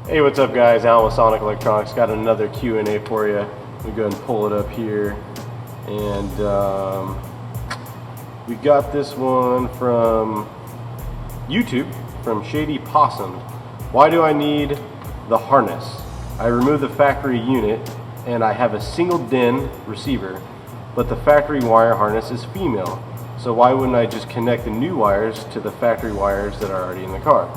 Hey, what's up guys? Allyn with Sonic Electronics. Got another Q&A for you. Let me go ahead and pull it up here. And we got this one from YouTube, from Shady Possum. Why do I need the harness? I removed the factory unit and I have a single DIN receiver, but the factory wire harness is female. So why wouldn't I just connect the new wires to the factory wires that are already in the car?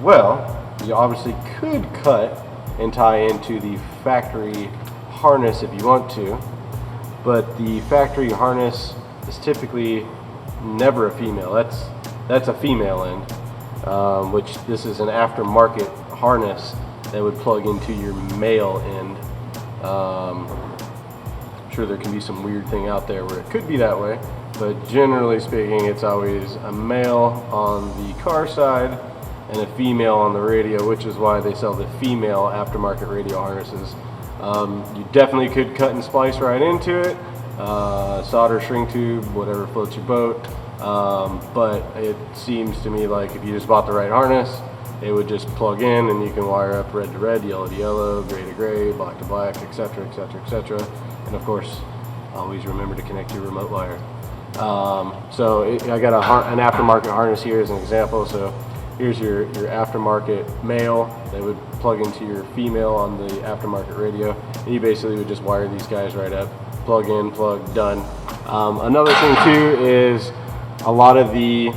Well, you obviously could cut and tie into the factory harness if you want to, but the factory harness is typically never a female. That's a female end, which this is an aftermarket harness that would plug into your male end. I'm sure there can be some weird thing out there where it could be that way, but generally speaking, it's always a male on the car side and a female on the radio, which is why they sell the female aftermarket radio harnesses. You definitely could cut and splice right into it, solder, shrink tube, whatever floats your boat, but it seems to me like if you just bought the right harness, it would just plug in and you can wire up red to red, yellow to yellow, gray to gray, black to black, etc., etc., etc. And of course, always remember to connect your remote wire. I got an aftermarket harness here as an example. So here's your aftermarket male that would plug into your female on the aftermarket radio. And you basically would just wire these guys right up, plug in, plug, done. Another thing too is a lot of the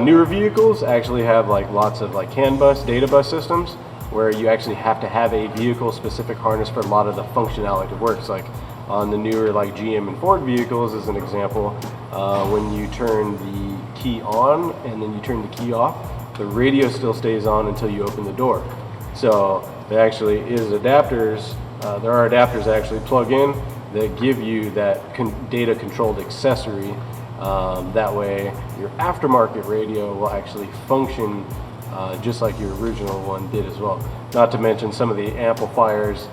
newer vehicles actually have like lots of like CAN bus, data bus systems, where you actually have to have a vehicle specific harness for a lot of the functionality that works. Like on the newer like GM and Ford vehicles as an example, when you turn the key on and then you turn the key off, the radio still stays on until you open the door. So there actually is adapters, there are adapters that actually plug in that give you that data controlled accessory. That way your aftermarket radio will actually function just like your original one did as well. Not to mention some of the amplifiers,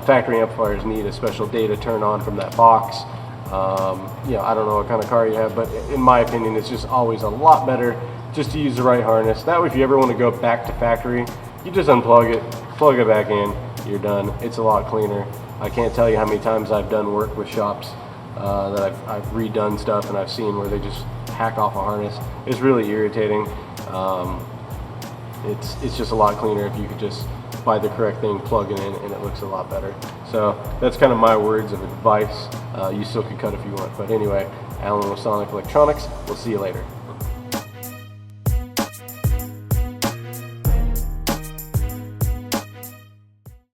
factory amplifiers need a special data turn on from that box. I don't know what kind of car you have, but in my opinion, it's just always a lot better just to use the right harness. That way, if you ever want to go back to factory, you just unplug it, plug it back in, you're done. It's a lot cleaner. I can't tell you how many times I've done work with shops that I've redone stuff and I've seen where they just hack off a harness. It's really irritating. It's just a lot cleaner if you could just buy the correct thing, plug it in, and it looks a lot better. So that's kind of my words of advice. You still could cut if you want. But anyway, Allyn with Sonic Electronics. We'll see you later.